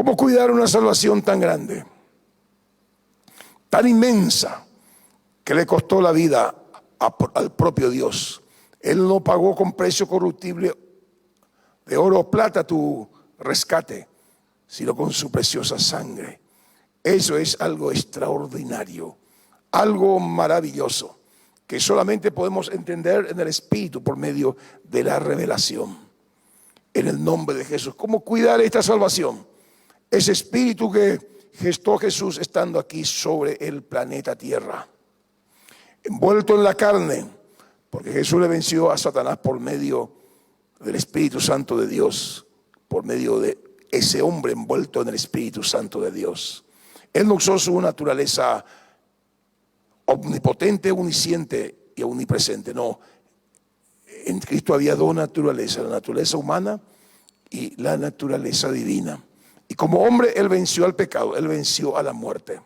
¿Cómo cuidar una salvación tan grande, tan inmensa, que le costó la vida al propio Dios? Él no pagó con precio corruptible de oro o plata tu rescate, sino con su preciosa sangre. Eso es algo extraordinario, algo maravilloso, que solamente podemos entender en el Espíritu por medio de la revelación. En el nombre de Jesús. ¿Cómo cuidar esta salvación? Ese Espíritu que gestó Jesús estando aquí sobre el planeta Tierra, envuelto en la carne, porque Jesús le venció a Satanás por medio del Espíritu Santo de Dios, por medio de ese hombre envuelto en el Espíritu Santo de Dios. Él no usó su naturaleza omnipotente, omnisciente y omnipresente, no. En Cristo había dos naturalezas, la naturaleza humana y la naturaleza divina. Y como hombre, Él venció al pecado, Él venció a la muerte.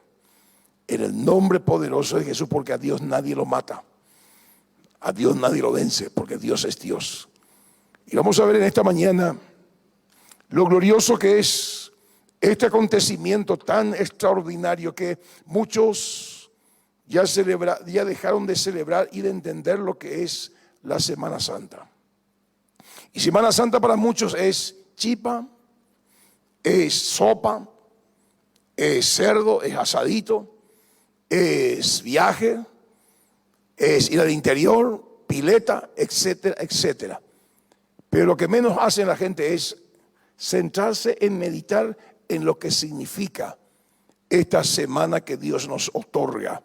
En el nombre poderoso de Jesús, porque a Dios nadie lo mata. A Dios nadie lo vence, porque Dios es Dios. Y vamos a ver en esta mañana lo glorioso que es este acontecimiento tan extraordinario que muchos ya dejaron de celebrar y de entender lo que es la Semana Santa. Y Semana Santa para muchos es chipa, es sopa, es cerdo, es asadito, es viaje, es ir al interior, pileta, etcétera, etcétera. Pero lo que menos hace la gente es centrarse en meditar en lo que significa esta semana que Dios nos otorga.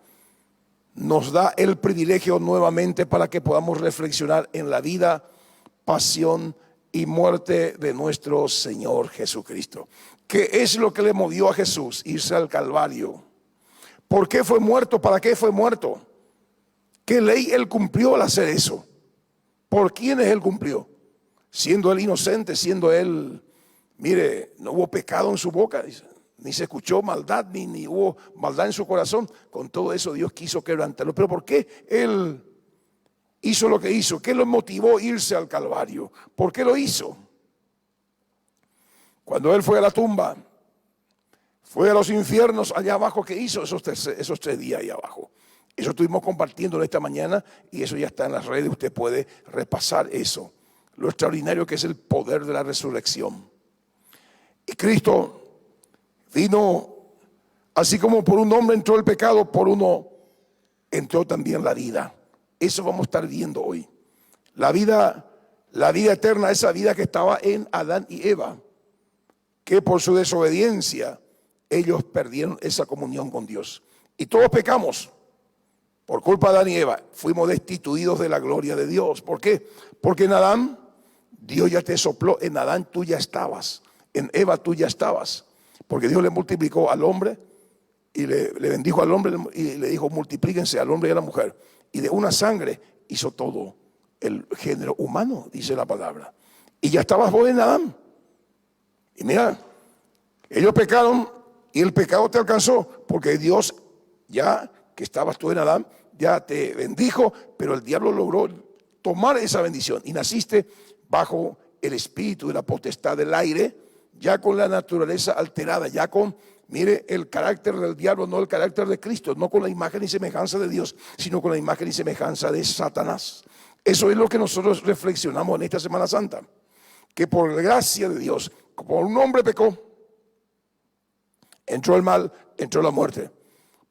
Nos da el privilegio nuevamente para que podamos reflexionar en la vida, pasión y muerte de nuestro Señor Jesucristo. ¿Qué es lo que le movió a Jesús irse al Calvario? ¿Por qué fue muerto? ¿Para qué fue muerto? ¿Qué ley Él cumplió al hacer eso? ¿Por quiénes Él cumplió? Siendo Él inocente, siendo Él, mire, no hubo pecado en su boca, ni se escuchó maldad, ni hubo maldad en su corazón. Con todo eso Dios quiso quebrantarlo. Pero ¿por qué Él hizo lo que hizo? ¿Qué lo motivó a irse al Calvario? ¿Por qué lo hizo? Cuando Él fue a la tumba, fue a los infiernos allá abajo, ¿qué hizo esos tres días allá abajo? Eso estuvimos compartiendo esta mañana y eso ya está en las redes, usted puede repasar eso. Lo extraordinario que es el poder de la resurrección. Y Cristo vino, así como por un hombre entró el pecado, por uno entró también la vida. Eso vamos a estar viendo hoy. La vida eterna, esa vida que estaba en Adán y Eva, que por su desobediencia ellos perdieron esa comunión con Dios. Y todos pecamos. Por culpa de Adán y Eva, fuimos destituidos de la gloria de Dios. ¿Por qué? Porque en Adán, Dios ya te sopló. En Adán tú ya estabas. En Eva tú ya estabas. Porque Dios le multiplicó al hombre y le bendijo al hombre y le dijo: multiplíquense al hombre y a la mujer. Y de una sangre hizo todo el género humano, dice la palabra. Y ya estabas vos en Adán. Y mira, ellos pecaron y el pecado te alcanzó. Porque Dios, ya que estabas tú en Adán, ya te bendijo, pero el diablo logró tomar esa bendición y naciste bajo el espíritu de la potestad del aire, ya con la naturaleza alterada, ya con, mire, el carácter del diablo, no el carácter de Cristo, no con la imagen y semejanza de Dios, sino con la imagen y semejanza de Satanás. Eso es lo que nosotros reflexionamos en esta Semana Santa, que por gracia de Dios, como un hombre pecó, entró el mal, entró la muerte.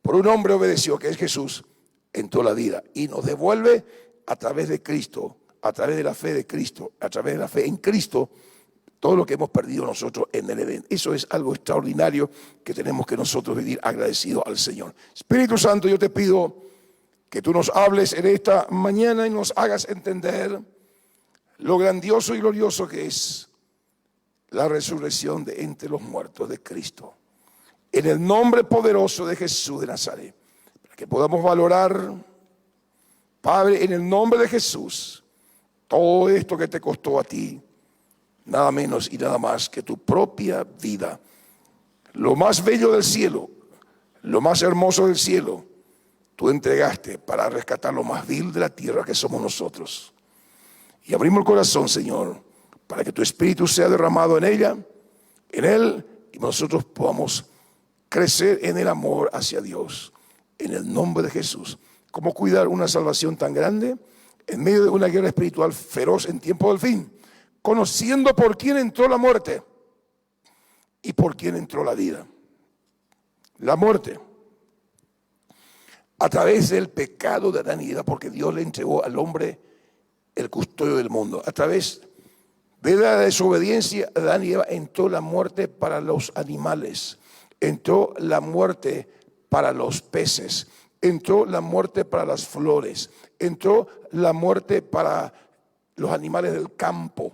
Por un hombre obedeció, que es Jesús, entró la vida y nos devuelve a través de Cristo, a través de la fe de Cristo, a través de la fe en Cristo, todo lo que hemos perdido nosotros en el Edén. Eso es algo extraordinario que tenemos que nosotros vivir agradecidos al Señor. Espíritu Santo, yo te pido que tú nos hables en esta mañana y nos hagas entender lo grandioso y glorioso que es la resurrección de entre los muertos de Cristo. En el nombre poderoso de Jesús de Nazaret, para que podamos valorar, Padre, en el nombre de Jesús, todo esto que te costó a ti, nada menos y nada más que tu propia vida, lo más bello del cielo, lo más hermoso del cielo, tú entregaste para rescatar lo más vil de la tierra que somos nosotros. Y abrimos el corazón, Señor, para que tu Espíritu sea derramado en ella, en él, que nosotros podamos crecer en el amor hacia Dios, en el nombre de Jesús. ¿Cómo cuidar una salvación tan grande en medio de una guerra espiritual feroz en tiempo del fin? Conociendo por quién entró la muerte y por quién entró la vida. La muerte, a través del pecado de Adán y Eva, porque Dios le entregó al hombre el custodio del mundo. A través de la desobediencia de Adán y Eva entró la muerte para los animales, entró la muerte para los peces, entró la muerte para las flores, entró la muerte para los animales del campo,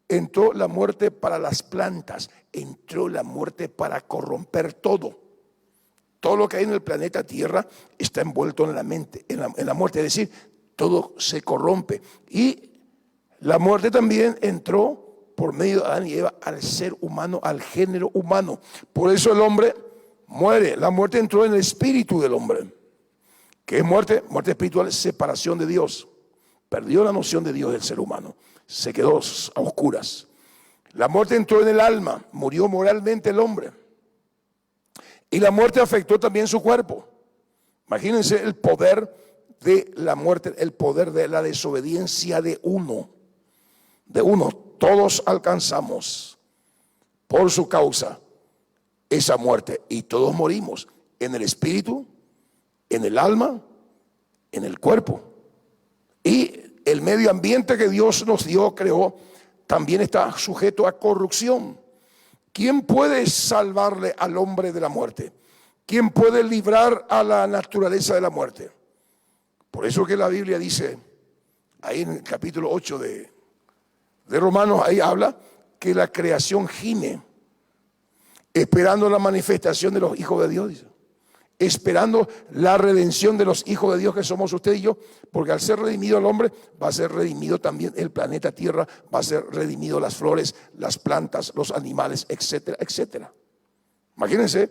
entró la muerte para las plantas, entró la muerte para corromper todo. Todo lo que hay en el planeta Tierra está envuelto en la mente, en la muerte, es decir, todo se corrompe. Y la muerte también entró por medio de Adán y Eva al ser humano, al género humano. Por eso el hombre muere. La muerte entró en el espíritu del hombre. ¿Qué es muerte? Muerte espiritual, separación de Dios. Perdió la noción de Dios del ser humano. Se quedó a oscuras. La muerte entró en el alma. Murió moralmente el hombre. Y la muerte afectó también su cuerpo. Imagínense el poder de la muerte, el poder de la desobediencia de uno. Todos alcanzamos por su causa esa muerte. Y todos morimos en el espíritu, en el alma, en el cuerpo. Y el medio ambiente que Dios nos dio, creó, también está sujeto a corrupción. ¿Quién puede salvarle al hombre de la muerte? ¿Quién puede librar a la naturaleza de la muerte? Por eso que la Biblia dice, ahí en el capítulo 8 de Romanos, ahí habla que la creación gime, esperando la manifestación de los hijos de Dios, dice. Esperando la redención de los hijos de Dios que somos usted y yo, porque al ser redimido el hombre, va a ser redimido también el planeta Tierra, va a ser redimido las flores, las plantas, los animales, etcétera, etcétera. Imagínense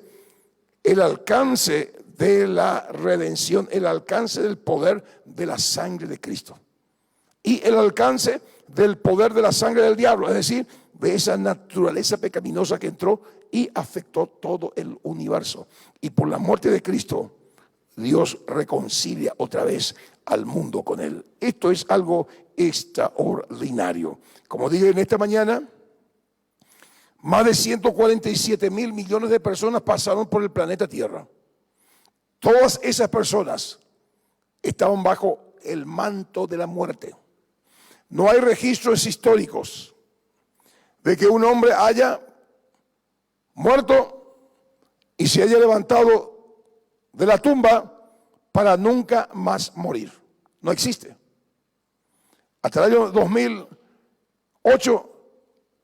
el alcance de la redención, el alcance del poder de la sangre de Cristo y el alcance del poder de la sangre del diablo, es decir, de esa naturaleza pecaminosa que entró y afectó todo el universo. Y por la muerte de Cristo, Dios reconcilia otra vez al mundo con Él. Esto es algo extraordinario. Como dije en esta mañana, más de 147.000 millones de personas pasaron por el planeta Tierra. Todas esas personas estaban bajo el manto de la muerte. No hay registros históricos de que un hombre haya muerto y se haya levantado de la tumba para nunca más morir. No existe. Hasta el año 2008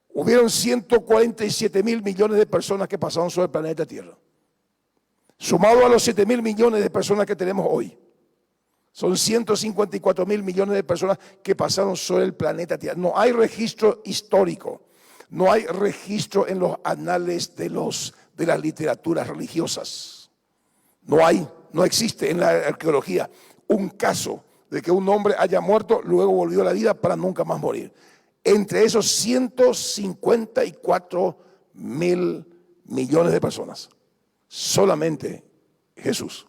hubieron 147.000 millones de personas que pasaron sobre el planeta Tierra. Sumado a los 7.000 millones de personas que tenemos hoy, son 154.000 millones de personas que pasaron sobre el planeta Tierra. No hay registro histórico. No hay registro en los anales de las literaturas religiosas. No existe en la arqueología un caso de que un hombre haya muerto, luego volvió a la vida para nunca más morir. Entre esos 154.000 millones de personas, solamente Jesús,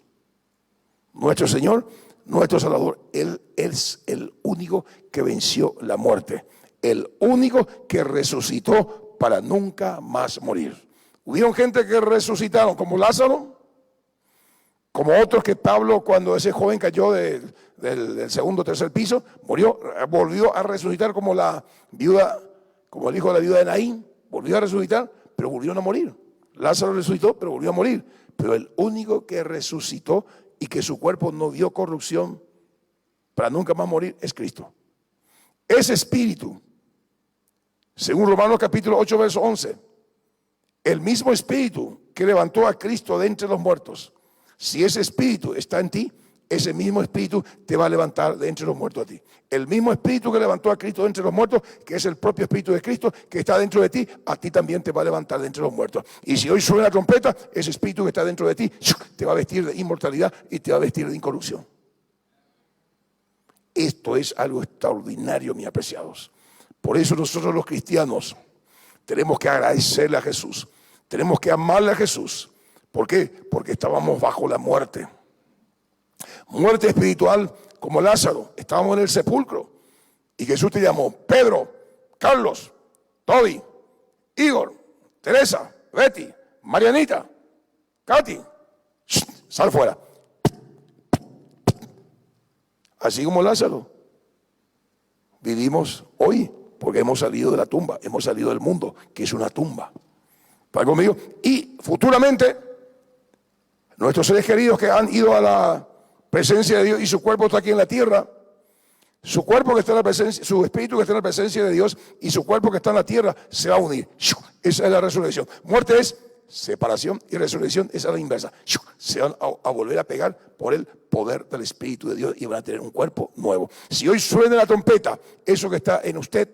nuestro Señor, nuestro Salvador, Él es el único que venció la muerte. El único que resucitó para nunca más morir. Hubieron gente que resucitaron, como Lázaro, como otros que Pablo, cuando ese joven cayó del segundo o tercer piso, murió, volvió a resucitar como la viuda, como el hijo de la viuda de Naín, volvió a resucitar, pero volvieron a morir. Lázaro resucitó, pero volvió a morir. Pero el único que resucitó y que su cuerpo no vio corrupción para nunca más morir es Cristo. Ese espíritu, según Romanos capítulo 8, verso 11, el mismo espíritu que levantó a Cristo de entre los muertos, si ese espíritu está en ti, ese mismo espíritu te va a levantar de entre los muertos a ti. El mismo espíritu que levantó a Cristo de entre los muertos, que es el propio espíritu de Cristo que está dentro de ti, a ti también te va a levantar de entre los muertos. Y si hoy suena la trompeta, ese espíritu que está dentro de ti te va a vestir de inmortalidad y te va a vestir de incorrupción. Esto es algo extraordinario, mis apreciados. Por eso nosotros los cristianos tenemos que agradecerle a Jesús. Tenemos que amarle a Jesús. ¿Por qué? Porque estábamos bajo la muerte. Muerte espiritual como Lázaro. Estábamos en el sepulcro. Y Jesús te llamó: Pedro, Carlos, Toby, Igor, Teresa, Betty, Marianita, Katy, sal fuera. Así como Lázaro. Vivimos hoy porque hemos salido de la tumba, hemos salido del mundo, que es una tumba. ¿Está conmigo? Y futuramente, nuestros seres queridos que han ido a la presencia de Dios y su cuerpo está aquí en la tierra, su cuerpo que está en la presencia, su espíritu que está en la presencia de Dios y su cuerpo que está en la tierra se va a unir. Esa es la resurrección. Muerte es separación y resurrección es a la inversa. Se van a volver a pegar por el poder del Espíritu de Dios y van a tener un cuerpo nuevo. Si hoy suena la trompeta, eso que está en usted,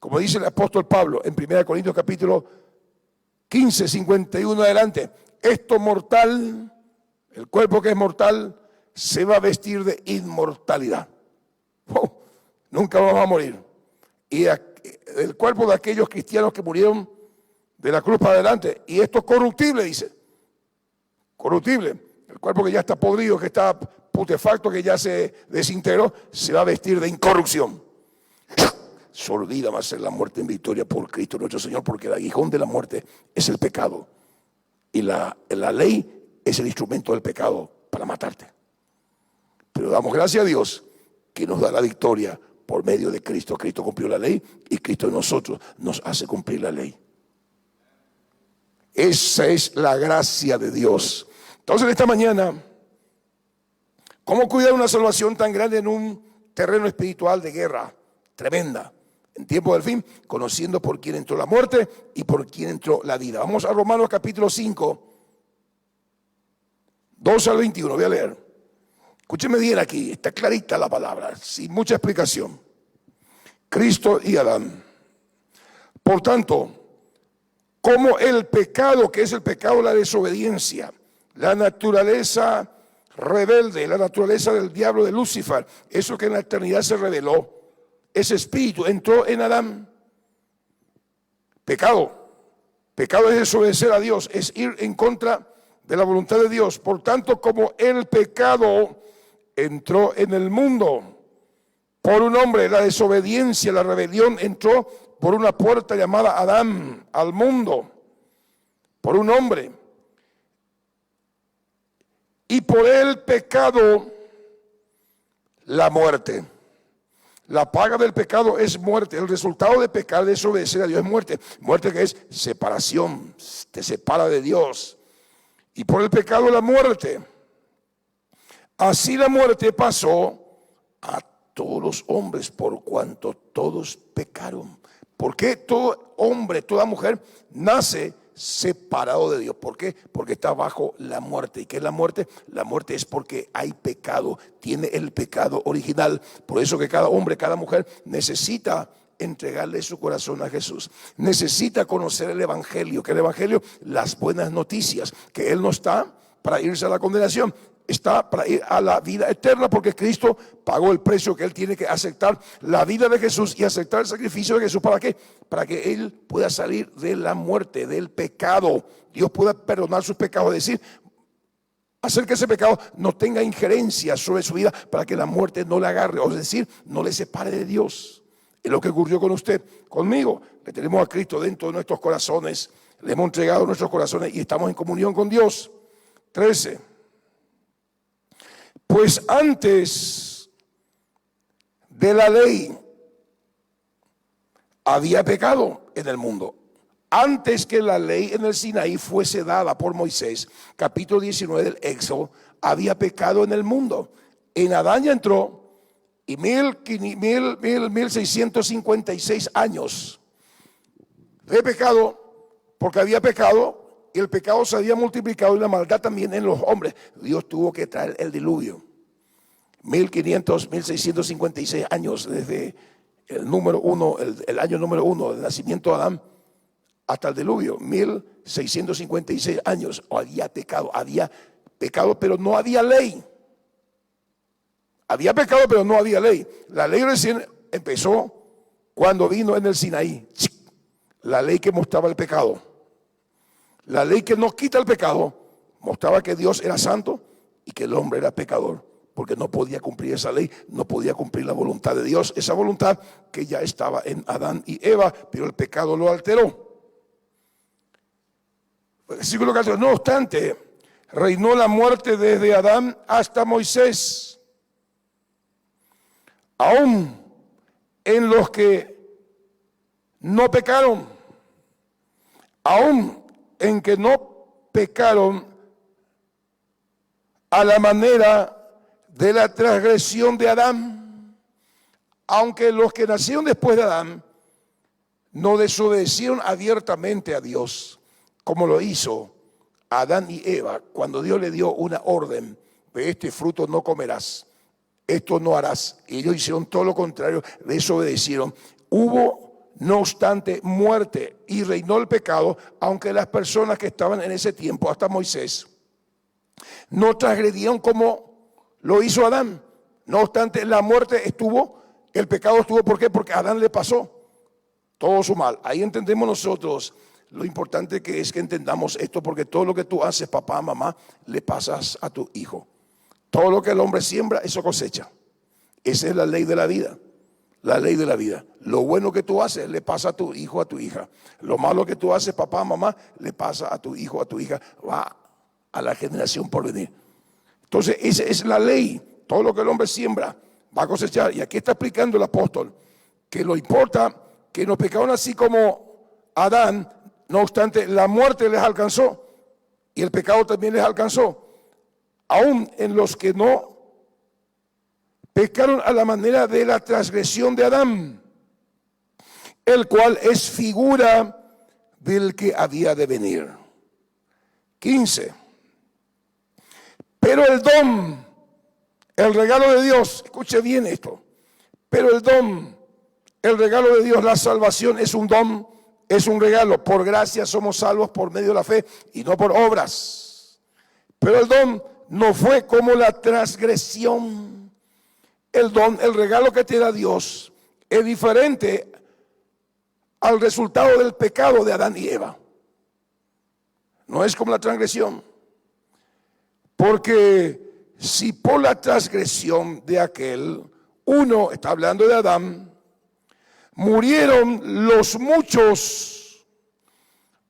como dice el apóstol Pablo en 1 Corintios capítulo 15, 51 adelante, esto mortal, el cuerpo que es mortal, se va a vestir de inmortalidad. Nunca vamos a morir. Y el cuerpo de aquellos cristianos que murieron de la cruz para adelante, y esto es corruptible, dice. Corruptible. El cuerpo que ya está podrido, que está putefacto, que ya se desintegró, se va a vestir de incorrupción. Se olvida más ser la muerte en victoria por Cristo nuestro Señor, porque el aguijón de la muerte es el pecado. Y la ley es el instrumento del pecado para matarte. Pero damos gracias a Dios que nos da la victoria por medio de Cristo. Cristo cumplió la ley y Cristo en nosotros nos hace cumplir la ley. Esa es la gracia de Dios. Entonces, esta mañana, ¿cómo cuidar una salvación tan grande en un terreno espiritual de guerra tremenda? En tiempo del fin, conociendo por quién entró la muerte y por quién entró la vida. Vamos a Romanos capítulo 5, 2 al 21, voy a leer. Escúcheme bien aquí, está clarita la palabra, sin mucha explicación. Cristo y Adán. Por tanto, como el pecado, que es el pecado de la desobediencia, la naturaleza rebelde, la naturaleza del diablo de Lucifer, eso que en la eternidad se reveló, ese espíritu entró en Adán. Pecado es desobedecer a Dios, es ir en contra de la voluntad de Dios. Por tanto, como el pecado entró en el mundo por un hombre, la desobediencia, la rebelión entró por una puerta llamada Adán al mundo, por un hombre. Y por el pecado, la muerte. La paga del pecado es muerte. El resultado de pecar, de desobedecer a Dios, es muerte. Muerte que es separación, te separa de Dios. Y por el pecado, la muerte. Así la muerte pasó a todos los hombres, por cuanto todos pecaron. ¿Por qué todo hombre, toda mujer nace separado de Dios? ¿Por qué? Porque está bajo la muerte. ¿Y qué es la muerte? La muerte es porque hay pecado, tiene el pecado original. Por eso que cada hombre, cada mujer necesita entregarle su corazón a Jesús. Necesita conocer el Evangelio, que el Evangelio, las buenas noticias, que Él no está para irse a la condenación, está para ir a la vida eterna, porque Cristo pagó el precio que Él tiene que aceptar la vida de Jesús y aceptar el sacrificio de Jesús. ¿Para qué? Para que Él pueda salir de la muerte, del pecado. Dios pueda perdonar sus pecados, es decir, hacer que ese pecado no tenga injerencia sobre su vida, para que la muerte no le agarre, o es decir, no le separe de Dios. Es lo que ocurrió con usted, conmigo. Le tenemos a Cristo dentro de nuestros corazones, le hemos entregado nuestros corazones y estamos en comunión con Dios. 13. Pues antes de la ley había pecado en el mundo. Antes que la ley en el Sinaí fuese dada por Moisés, capítulo 19 del Éxodo, había pecado en el mundo. En Adán ya entró, y 1656 años de pecado, porque había pecado. Y el pecado se había multiplicado y la maldad también en los hombres. Dios tuvo que traer el diluvio. 1656 años desde el número uno, el año número 1 del nacimiento de Adán hasta el diluvio. 1656 años. Había pecado, pero no había ley. Había pecado, pero no había ley. La ley recién empezó cuando vino en el Sinaí. La ley que mostraba el pecado. La ley que no quita el pecado mostraba que Dios era santo y que el hombre era pecador, porque no podía cumplir esa ley, no podía cumplir la voluntad de Dios, esa voluntad que ya estaba en Adán y Eva, pero el pecado lo alteró. Versículo 14, no obstante, reinó la muerte desde Adán hasta Moisés, aún en los que no pecaron, aún en que no pecaron a la manera de la transgresión de Adán, aunque los que nacieron después de Adán no desobedecieron abiertamente a Dios, como lo hizo Adán y Eva, cuando Dios le dio una orden: de este fruto no comerás, esto no harás. Y ellos hicieron todo lo contrario, desobedecieron. Hubo, no obstante, muerte y reinó el pecado, aunque las personas que estaban en ese tiempo, hasta Moisés, no transgredieron como lo hizo Adán. No obstante, la muerte estuvo, el pecado estuvo. ¿Por qué? Porque a Adán le pasó todo su mal. Ahí entendemos nosotros lo importante que es que entendamos esto, porque todo lo que tú haces, papá, mamá, le pasas a tu hijo. Todo lo que el hombre siembra, eso cosecha. Esa es la ley de la vida. La ley de la vida. Lo bueno que tú haces, le pasa a tu hijo, a tu hija. Lo malo que tú haces, papá, mamá, le pasa a tu hijo, a tu hija. Va a la generación por venir. Entonces, esa es la ley. Todo lo que el hombre siembra va a cosechar. Y aquí está explicando el apóstol que lo importa que no pecaron así como Adán. No obstante, la muerte les alcanzó y el pecado también les alcanzó. Aún en los que no pecaron a la manera de la transgresión de Adán, el cual es figura del que había de venir. 15. Pero el don, el regalo de Dios, escuche bien esto, pero el don, el regalo de Dios, la salvación es un don, es un regalo. Por gracia somos salvos por medio de la fe y no por obras. Pero el don no fue como la transgresión. El don, el regalo que te da Dios, es diferente al resultado del pecado de Adán y Eva. No es como la transgresión. Porque si por la transgresión de aquel, uno, está hablando de Adán, murieron los muchos,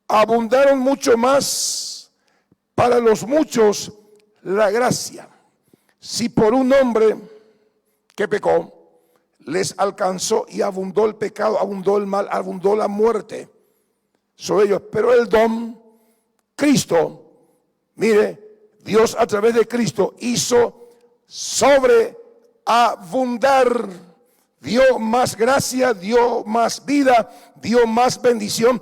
abundaron mucho más para los muchos la gracia. Si por un hombre que pecó les alcanzó y abundó el pecado, abundó el mal, abundó la muerte sobre ellos, pero el don, Cristo, mire, Dios a través de Cristo hizo sobreabundar, dio más gracia, dio más vida, dio más bendición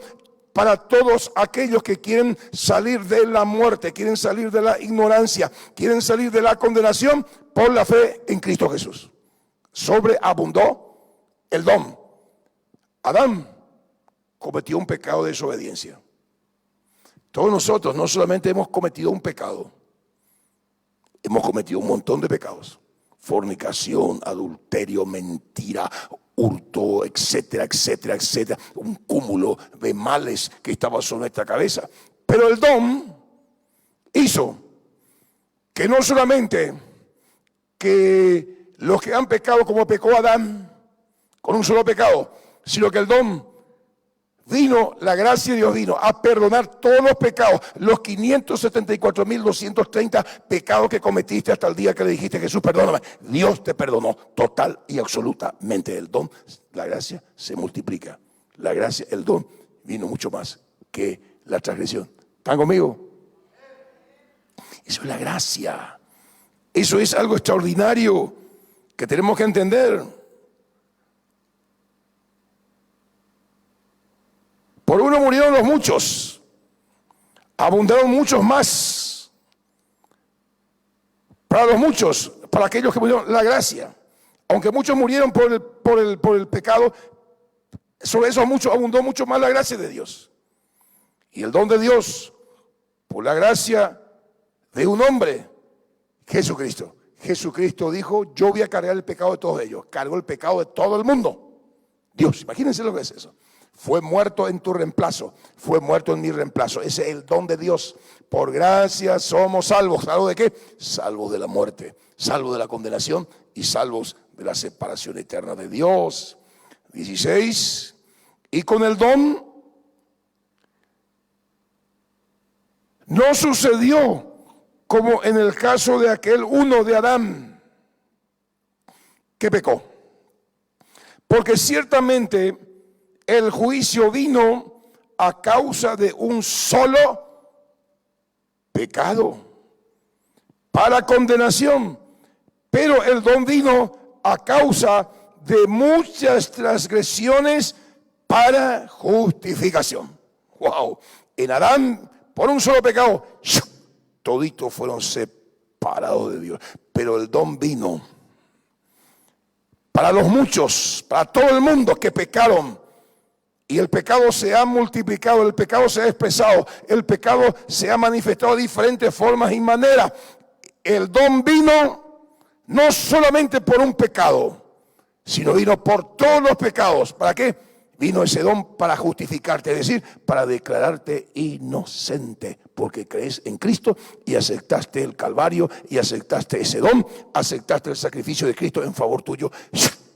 para todos aquellos que quieren salir de la muerte, quieren salir de la ignorancia, quieren salir de la condenación por la fe en Cristo Jesús. Sobreabundó el don. Adán cometió un pecado de desobediencia. Todos nosotros no solamente hemos cometido un pecado, hemos cometido un montón de pecados. Fornicación, adulterio, mentira, hurto, etcétera, etcétera, etcétera. Un cúmulo de males que estaba sobre nuestra cabeza. Pero el don hizo que no solamente que los que han pecado como pecó Adán, con un solo pecado, sino que el don vino, la gracia de Dios vino a perdonar todos los pecados, los 574.230 pecados que cometiste hasta el día que le dijiste: Jesús, perdóname. Dios te perdonó total y absolutamente. El don, la gracia se multiplica. La gracia, el don vino mucho más que la transgresión. ¿Están conmigo? Eso es la gracia. Eso es algo extraordinario que tenemos que entender. Por uno murieron los muchos, abundaron muchos más. Para los muchos, para aquellos que murieron, la gracia. Aunque muchos murieron por el pecado, sobre esos muchos abundó mucho más la gracia de Dios. Y el don de Dios, por la gracia de un hombre, Jesucristo. Jesucristo dijo: yo voy a cargar el pecado de todos ellos. Cargó el pecado de todo el mundo. Dios, imagínense lo que es eso. Fue muerto en tu reemplazo, fue muerto en mi reemplazo. Ese es el don de Dios. Por gracia somos salvos. ¿Salvos de qué? Salvos de la muerte, salvos de la condenación y salvos de la separación eterna de Dios. 16. Y con el don no sucedió como en el caso de aquel uno de Adán que pecó. Porque ciertamente el juicio vino a causa de un solo pecado para condenación, pero el don vino a causa de muchas transgresiones para justificación. Wow. En Adán, por un solo pecado, toditos fueron separados de Dios. Pero el don vino para los muchos, para todo el mundo que pecaron. Y el pecado se ha multiplicado, el pecado se ha expresado, el pecado se ha manifestado de diferentes formas y maneras. El don vino no solamente por un pecado, sino vino por todos los pecados. ¿Para qué? Vino ese don para justificarte, es decir, para declararte inocente, porque crees en Cristo y aceptaste el Calvario y aceptaste ese don, aceptaste el sacrificio de Cristo en favor tuyo.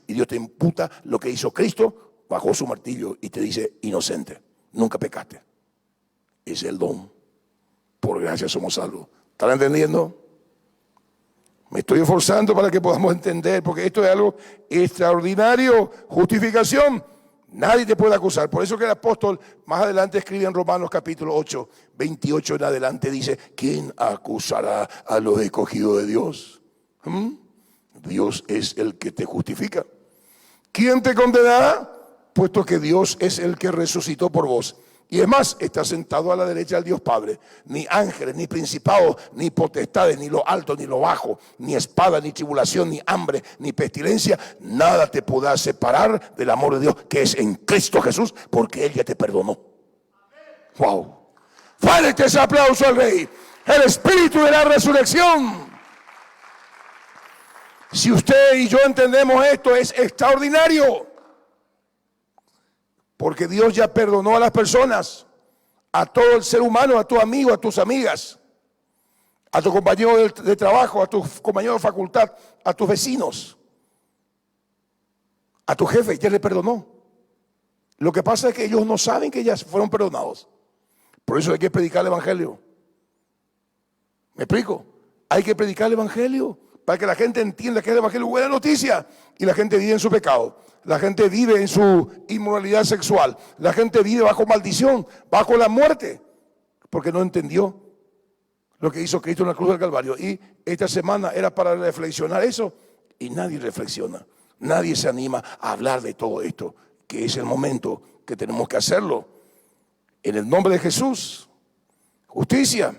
Y Dios te imputa lo que hizo Cristo, bajó su martillo y te dice inocente, nunca pecaste. Es el don. Por gracia somos salvos. ¿Están entendiendo? Me estoy esforzando para que podamos entender, porque esto es algo extraordinario. Justificación. Nadie te puede acusar. Por eso que el apóstol más adelante escribe en Romanos capítulo 8, 28 en adelante, dice: ¿quién acusará a los escogidos de Dios? Dios es el que te justifica. ¿Quién te condenará? Puesto que Dios es el que resucitó por vos. Y es más, está sentado a la derecha del Dios Padre. Ni ángeles, ni principados, ni potestades, ni lo alto, ni lo bajo, ni espada, ni tribulación, ni hambre, ni pestilencia, nada te podrá separar del amor de Dios que es en Cristo Jesús, porque Él ya te perdonó. Wow. Fuerte ese aplauso al Rey. El espíritu de la resurrección. Si usted y yo entendemos esto, es extraordinario. Porque Dios ya perdonó a las personas, a todo el ser humano, a tu amigo, a tus amigas, a tu compañero de trabajo, a tu compañero de facultad, a tus vecinos, a tu jefe, ya le perdonó. Lo que pasa es que ellos no saben que ya fueron perdonados. Por eso hay que predicar el evangelio. ¿Me explico? Hay que predicar el evangelio para que la gente entienda que el evangelio es buena noticia y la gente vive en su pecado. La gente vive en su inmoralidad sexual. La gente vive bajo maldición, bajo la muerte, porque no entendió lo que hizo Cristo en la cruz del Calvario. Y esta semana era para reflexionar eso y nadie reflexiona. Nadie se anima a hablar de todo esto, que es el momento que tenemos que hacerlo. En el nombre de Jesús, justicia.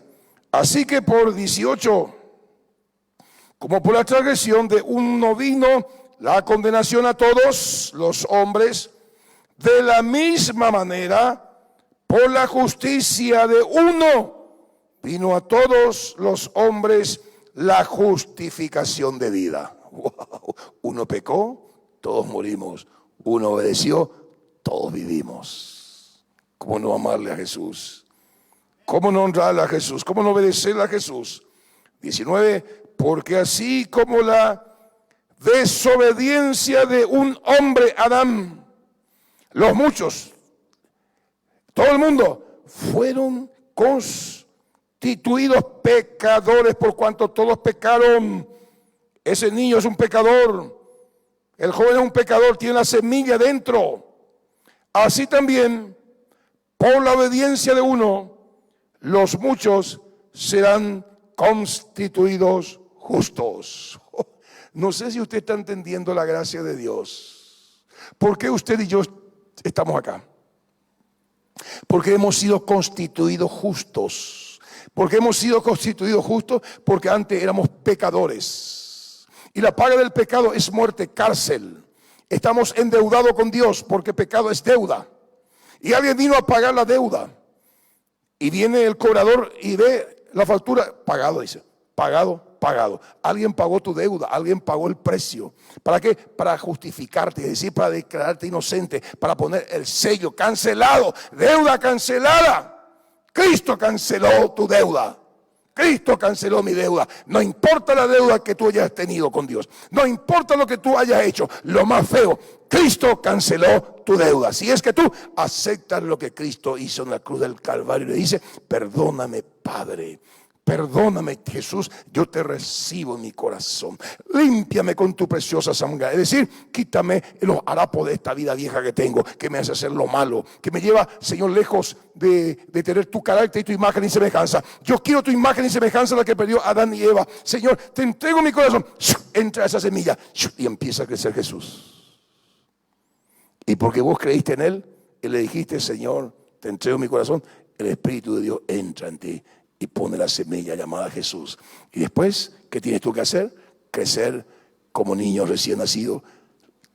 Así que por 18, como por la transgresión de uno vino la condenación a todos los hombres, de la misma manera, por la justicia de uno, vino a todos los hombres la justificación de vida. Wow. Uno pecó, todos morimos. Uno obedeció, todos vivimos. ¿Cómo no amarle a Jesús? ¿Cómo no honrarle a Jesús? ¿Cómo no obedecerle a Jesús? 19, porque así como la desobediencia de un hombre, Adán, los muchos, todo el mundo, fueron constituidos pecadores por cuanto todos pecaron. Ese niño es un pecador, el joven es un pecador, tiene la semilla dentro. Así también, por la obediencia de uno, los muchos serán constituidos justos. No sé si usted está entendiendo la gracia de Dios. ¿Por qué usted y yo estamos acá? Porque hemos sido constituidos justos. Porque hemos sido constituidos justos porque antes éramos pecadores. Y la paga del pecado es muerte, cárcel. Estamos endeudados con Dios porque pecado es deuda. Y alguien vino a pagar la deuda. Y viene el cobrador y ve la factura, pagado, dice, pagado. pagado. Alguien pagó tu deuda, alguien pagó el precio. ¿Para qué? Para justificarte, es decir, para declararte inocente, para poner el sello cancelado, deuda cancelada. Cristo canceló tu deuda. Cristo canceló mi deuda. No importa la deuda que tú hayas tenido con Dios. No importa lo que tú hayas hecho. Lo más feo, Cristo canceló tu deuda. Si es que tú aceptas lo que Cristo hizo en la cruz del Calvario y le dices, perdóname, Padre. Perdóname, Jesús, yo te recibo en mi corazón. Límpiame con tu preciosa sangre. Es decir, quítame los harapos de esta vida vieja que tengo, que me hace hacer lo malo, que me lleva, Señor, lejos de tener tu carácter y tu imagen y semejanza. Yo quiero tu imagen y semejanza, la que perdió Adán y Eva. Señor, te entrego mi corazón. Entra esa semilla y empieza a crecer Jesús. Y porque vos creíste en Él y le dijiste, Señor, te entrego mi corazón, el Espíritu de Dios entra en ti y pone la semilla llamada Jesús. Y después, ¿qué tienes tú que hacer? Crecer como niño recién nacido,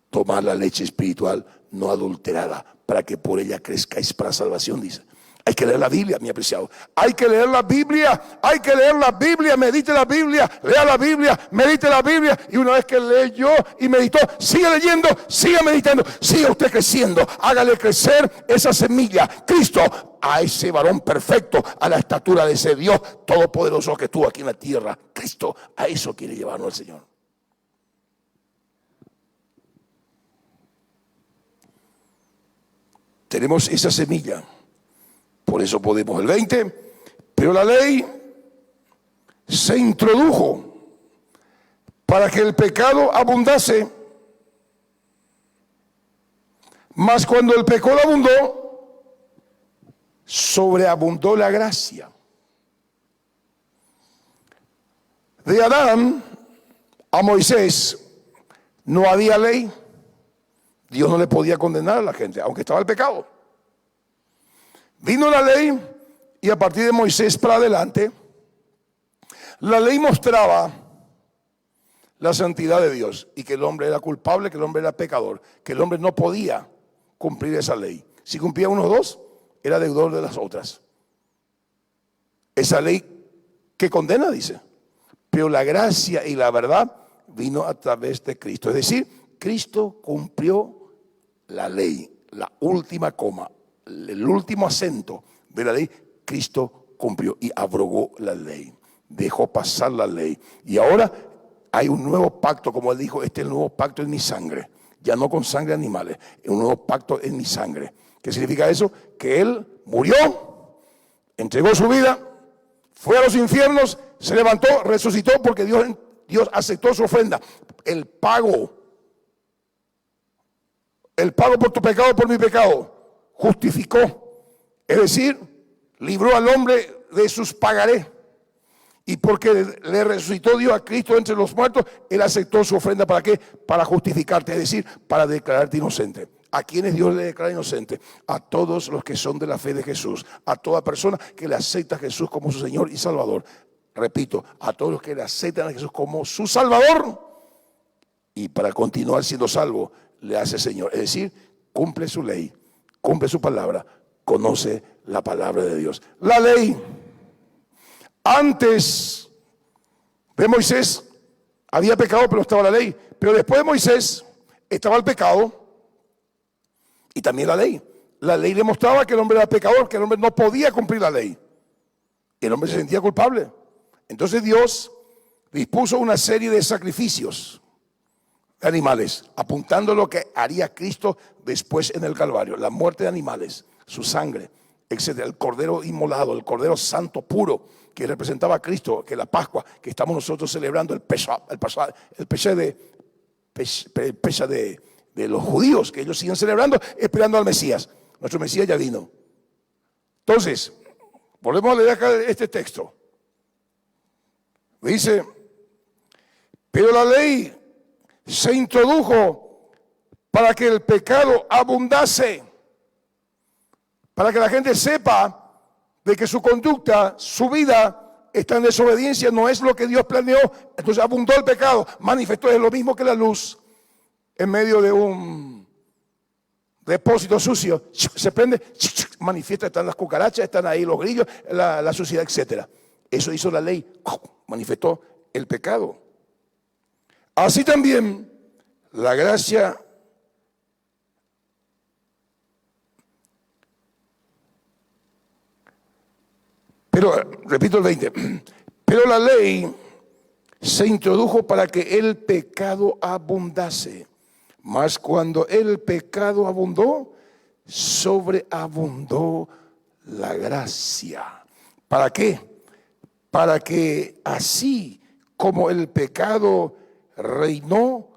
tomar la leche espiritual no adulterada, para que por ella crezcáis para salvación, dice. Hay que leer la Biblia, mi apreciado. Hay que leer la Biblia, hay que leer la Biblia, medite la Biblia, lea la Biblia, medite la Biblia. Y una vez que leyó y meditó, siga leyendo, siga meditando, siga usted creciendo. Hágale crecer esa semilla. Cristo, a ese varón perfecto, a la estatura de ese Dios todopoderoso que estuvo aquí en la tierra. Cristo, a eso quiere llevarnos el Señor. Tenemos esa semilla. Por eso podemos, el 20, pero la ley se introdujo para que el pecado abundase, mas cuando el pecado abundó, sobreabundó la gracia. De Adán a Moisés no había ley. Dios no le podía condenar a la gente, aunque estaba el pecado. Vino la ley y a partir de Moisés para adelante, la ley mostraba la santidad de Dios y que el hombre era culpable, que el hombre era pecador, que el hombre no podía cumplir esa ley. Si cumplía unos dos, era deudor de las otras. Esa ley que condena, dice. Pero la gracia y la verdad vino a través de Cristo. Es decir, Cristo cumplió la ley, la última coma. El último acento de la ley, Cristo cumplió y abrogó la ley, dejó pasar la ley. Y ahora hay un nuevo pacto, como él dijo, este es el nuevo pacto en mi sangre, ya no con sangre de animales, es un nuevo pacto en mi sangre. ¿Qué significa eso? Que él murió, entregó su vida, fue a los infiernos, se levantó, resucitó porque Dios aceptó su ofrenda. El pago por tu pecado, por mi pecado, justificó, es decir, libró al hombre de sus pagarés. Y porque le resucitó Dios a Cristo entre los muertos, Él aceptó su ofrenda. ¿Para qué? Para justificarte, es decir, para declararte inocente. ¿A quienes Dios le declara inocente? A todos los que son de la fe de Jesús, a toda persona que le acepta a Jesús como su Señor y Salvador. Repito, a todos los que le aceptan a Jesús como su Salvador. Y para continuar siendo salvo, le hace Señor. Es decir, cumple su ley, cumple su palabra, conoce la palabra de Dios. La ley, antes de Moisés había pecado, pero no estaba la ley. Pero después de Moisés estaba el pecado y también la ley. La ley demostraba que el hombre era pecador, que el hombre no podía cumplir la ley. El hombre se sentía culpable. Entonces Dios dispuso una serie de sacrificios de animales, apuntando a lo que haría Cristo después en el Calvario, la muerte de animales, su sangre, etcétera, el cordero inmolado, el cordero santo puro que representaba a Cristo, que la Pascua que estamos nosotros celebrando, el Pesha de los judíos, que ellos siguen celebrando, esperando al Mesías. Nuestro Mesías ya vino. Entonces, volvemos a leer acá este texto. Dice, pero la ley se introdujo para que el pecado abundase, para que la gente sepa de que su conducta, su vida está en desobediencia, no es lo que Dios planeó. Entonces abundó el pecado, manifestó, es lo mismo que la luz en medio de un depósito sucio, se prende, manifiesta, están las cucarachas, están ahí los grillos, la suciedad, etcétera. Eso hizo la ley, manifestó el pecado. Así también la gracia repito el 20, pero la ley se introdujo para que el pecado abundase. Mas cuando el pecado abundó, sobreabundó la gracia. ¿Para qué? Para que así como el pecado reinó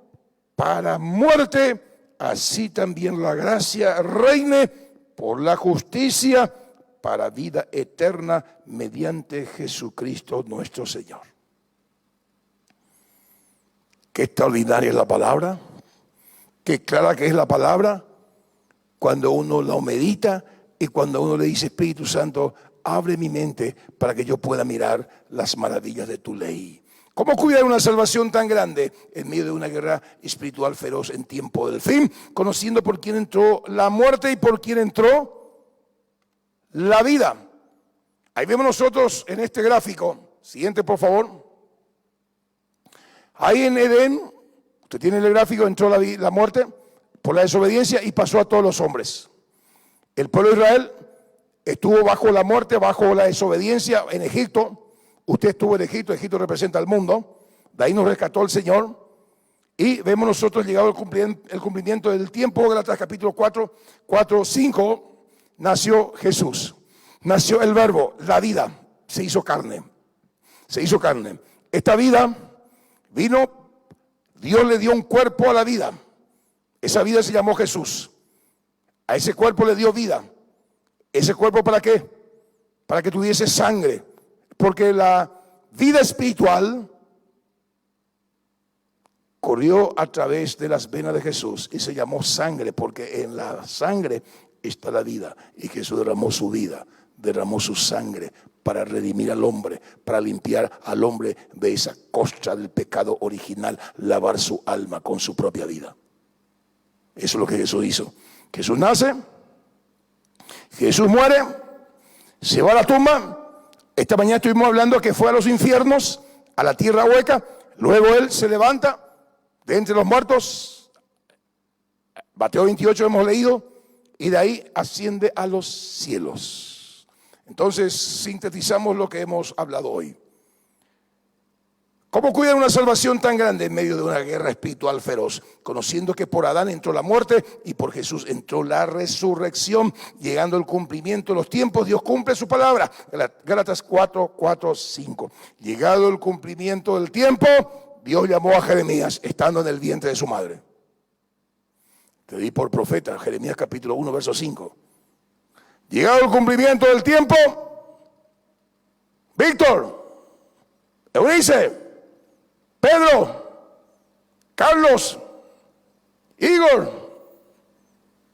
para muerte, así también la gracia reine por la justicia para vida eterna mediante Jesucristo nuestro Señor. Qué extraordinaria es la palabra, qué clara que es la palabra cuando uno la medita y cuando uno le dice, Espíritu Santo, abre mi mente para que yo pueda mirar las maravillas de tu ley. ¿Cómo cuidar una salvación tan grande en medio de una guerra espiritual feroz en tiempo del fin? Conociendo por quién entró la muerte y por quién entró la vida. Ahí vemos nosotros en este gráfico. Siguiente, por favor. Ahí en Edén, usted tiene el gráfico, entró la muerte por la desobediencia y pasó a todos los hombres. El pueblo de Israel estuvo bajo la muerte, bajo la desobediencia en Egipto. Usted estuvo en Egipto, Egipto representa al mundo. De ahí nos rescató el Señor. Y vemos nosotros llegado el cumplimiento del tiempo, Gálatas capítulo 4:5, nació Jesús. Nació el verbo, la vida, se hizo carne. Se hizo carne. Esta vida vino, Dios le dio un cuerpo a la vida. Esa vida se llamó Jesús. A ese cuerpo le dio vida. ¿Ese cuerpo para qué? Para que tuviese sangre. Porque la vida espiritual corrió a través de las venas de Jesús y se llamó sangre, porque en la sangre está la vida. Y Jesús derramó su vida, derramó su sangre para redimir al hombre, para limpiar al hombre de esa costra del pecado original, lavar su alma con su propia vida. Eso es lo que Jesús hizo. Jesús nace, Jesús muere, se va a la tumba. Esta mañana estuvimos hablando que fue a los infiernos, a la tierra hueca. Luego Él se levanta de entre los muertos. Mateo 28 hemos leído. Y de ahí asciende a los cielos. Entonces sintetizamos lo que hemos hablado hoy. ¿Cómo cuidar una salvación tan grande en medio de una guerra espiritual feroz? Conociendo que por Adán entró la muerte y por Jesús entró la resurrección. Llegando al cumplimiento de los tiempos, Dios cumple su palabra. Gálatas 4:5. Llegado el cumplimiento del tiempo, Dios llamó a Jeremías estando en el vientre de su madre. Te di por profeta, Jeremías capítulo 1, verso 5. Llegado el cumplimiento del tiempo, Víctor, Eunice, Pedro, Carlos, Igor,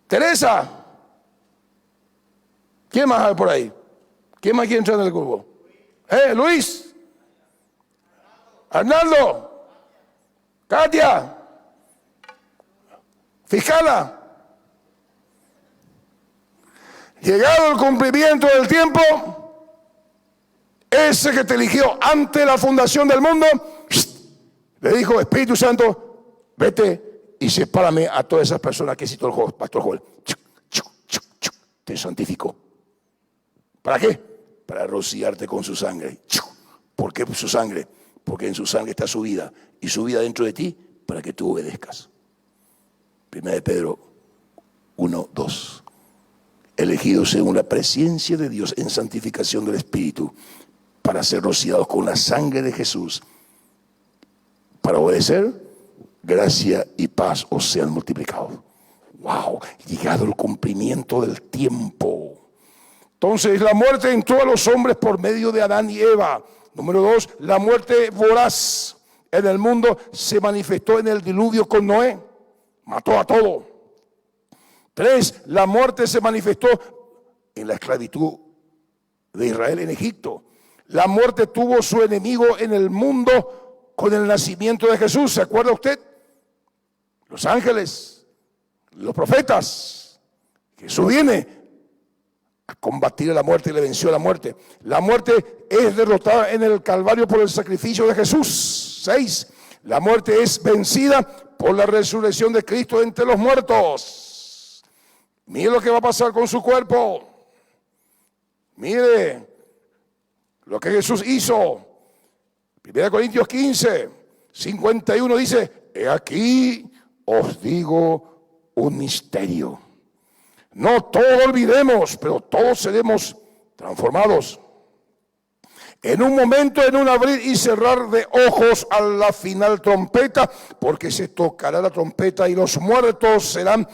Teresa. ¿Quién más hay por ahí? ¿Quién más quiere entrar en el grupo? Luis, Arnaldo, Katia, Fiscala. Llegado el cumplimiento del tiempo, ese que te eligió ante la fundación del mundo, le dijo, Espíritu Santo, vete y sepárame a todas esas personas que citó el pastor Joel. Te santificó. ¿Para qué? Para rociarte con su sangre. ¿Por qué su sangre? Porque en su sangre está su vida, y su vida dentro de ti para que tú obedezcas. 1 Pedro 1:2. Elegidos según la presencia de Dios en santificación del Espíritu, para ser rociados con la sangre de Jesús, para obedecer, gracia y paz os sean multiplicados. ¡Wow! Llegado el cumplimiento del tiempo. Entonces la muerte entró a los hombres por medio de Adán y Eva. Número 2, la muerte voraz en el mundo se manifestó en el diluvio con Noé. Mató a todo. 3, la muerte se manifestó en la esclavitud de Israel en Egipto. La muerte tuvo su enemigo en el mundo con el nacimiento de Jesús. ¿Se acuerda usted? Los ángeles, los profetas. Jesús viene a combatir a la muerte y le venció a la muerte. La muerte es derrotada en el Calvario por el sacrificio de Jesús. 6. La muerte es vencida por la resurrección de Cristo entre los muertos. Mire lo que va a pasar con su cuerpo. Mire lo que Jesús hizo. 1 Corintios 15, 51 dice: he aquí os digo un misterio. No todo olvidemos, pero todos seremos transformados. En un momento, en un abrir y cerrar de ojos a la final trompeta, porque se tocará la trompeta y los muertos serán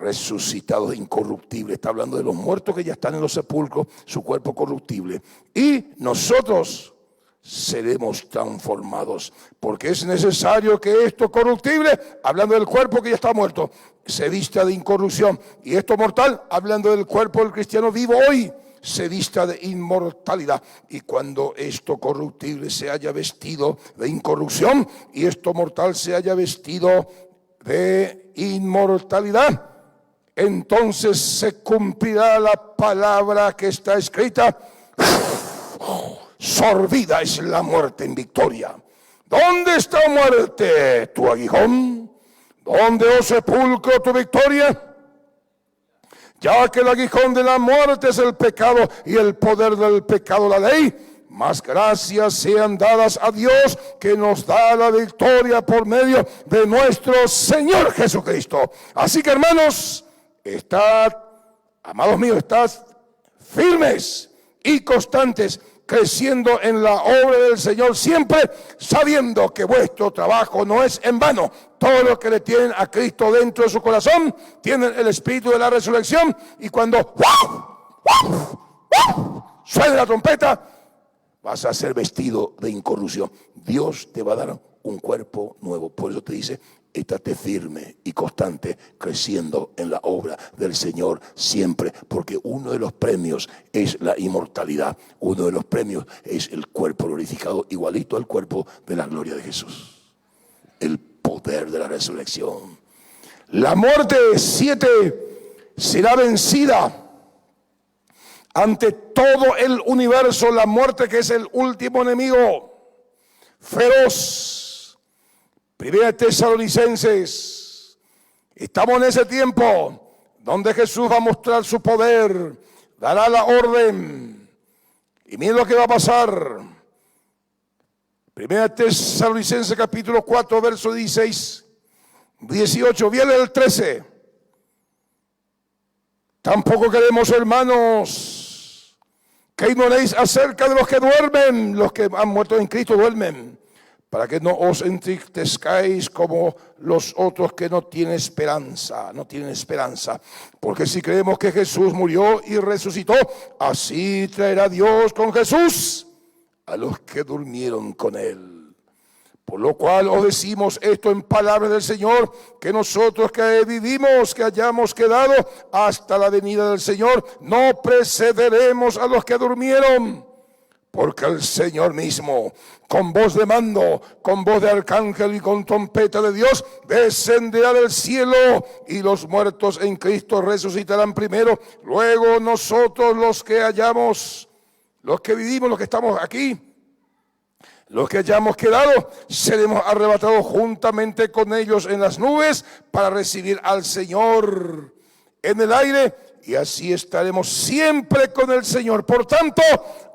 resucitados incorruptibles. Está hablando de los muertos que ya están en los sepulcros, su cuerpo corruptible. Y nosotros seremos transformados, porque es necesario que esto corruptible, hablando del cuerpo que ya está muerto, se vista de incorrupción, y esto mortal, hablando del cuerpo del cristiano vivo hoy, se vista de inmortalidad. Y cuando esto corruptible se haya vestido de incorrupción y esto mortal se haya vestido de inmortalidad, entonces se cumplirá la palabra que está escrita: sorbida es la muerte en victoria. ¿Dónde está, muerte, tu aguijón? ¿Dónde, oh sepulcro, tu victoria? Ya que el aguijón de la muerte es el pecado y el poder del pecado la ley, más gracias sean dadas a Dios, que nos da la victoria por medio de nuestro Señor Jesucristo. Así que, hermanos, estad, amados míos, estad firmes y constantes, creciendo en la obra del Señor, siempre sabiendo que vuestro trabajo no es en vano. Todos los que le tienen a Cristo dentro de su corazón tienen el espíritu de la resurrección, y cuando suene la trompeta, vas a ser vestido de incorrupción. Dios te va a dar un cuerpo nuevo. Por eso te dice: estate firme y constante, creciendo en la obra del Señor siempre, porque uno de los premios es la inmortalidad. Uno de los premios es el cuerpo glorificado, igualito al cuerpo de la gloria de Jesús. El poder de la resurrección. La muerte 7 será vencida ante todo el universo. La muerte, que es el último enemigo feroz. Primera Tesalonicenses. Estamos en ese tiempo donde Jesús va a mostrar su poder, dará la orden, y miren lo que va a pasar. Primera Tesalonicenses capítulo 4, verso 16, 18, viene el 13. Tampoco queremos, hermanos, que ignoréis acerca de los que duermen. Los que han muerto en Cristo duermen, para que no os entristezcáis como los otros que no tienen esperanza. Porque si creemos que Jesús murió y resucitó, así traerá Dios con Jesús a los que durmieron con él. Por lo cual os decimos esto en palabras del Señor, que nosotros que vivimos, que hayamos quedado hasta la venida del Señor, no precederemos a los que durmieron. Porque el Señor mismo, con voz de mando, con voz de arcángel y con trompeta de Dios, descenderá del cielo, y los muertos en Cristo resucitarán primero. Luego nosotros, los que vivimos, los que estamos aquí, los que hayamos quedado, seremos arrebatados juntamente con ellos en las nubes para recibir al Señor en el aire, y así estaremos siempre con el Señor. Por tanto,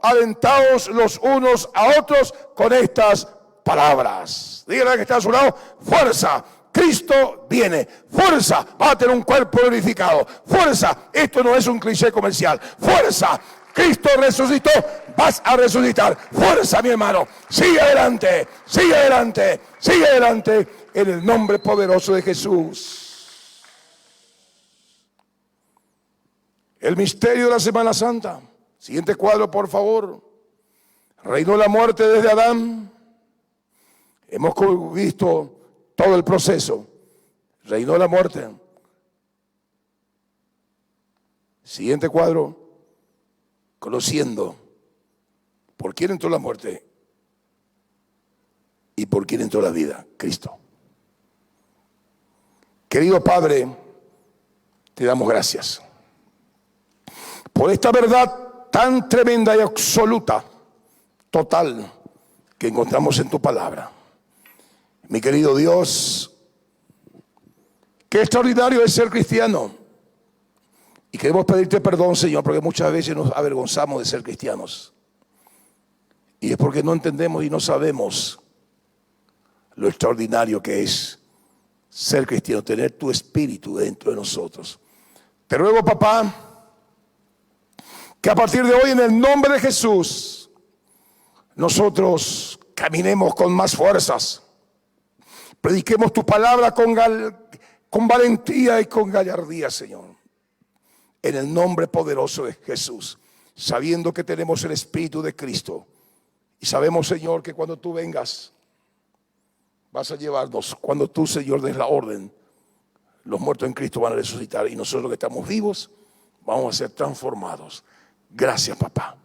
alentaos los unos a otros con estas palabras. Dígale que está a su lado: fuerza, Cristo viene. Fuerza, va a tener un cuerpo glorificado. Fuerza, esto no es un cliché comercial. Fuerza, Cristo resucitó, vas a resucitar. Fuerza, mi hermano, sigue adelante, sigue adelante, sigue adelante, en el nombre poderoso de Jesús. El misterio de la Semana Santa. Siguiente cuadro, por favor. Reinó la muerte desde Adán. Hemos visto todo el proceso. Reinó la muerte. Siguiente cuadro. Conociendo por quién entró la muerte y por quién entró la vida: Cristo. Querido Padre, te damos gracias. por esta verdad tan tremenda y absoluta, total, que encontramos en tu palabra. Mi querido Dios, qué extraordinario es ser cristiano. Y queremos pedirte perdón, Señor, porque muchas veces nos avergonzamos de ser cristianos. Y es porque no entendemos y no sabemos lo extraordinario que es ser cristiano, tener tu espíritu dentro de nosotros. Te ruego, papá, que a partir de hoy, en el nombre de Jesús, nosotros caminemos con más fuerzas. Prediquemos tu palabra con valentía y con gallardía, Señor. En el nombre poderoso de Jesús, sabiendo que tenemos el Espíritu de Cristo. Y sabemos, Señor, que cuando tú vengas, vas a llevarnos. Cuando tú, Señor, des la orden, los muertos en Cristo van a resucitar. Y nosotros que estamos vivos, vamos a ser transformados. Gracias, papá.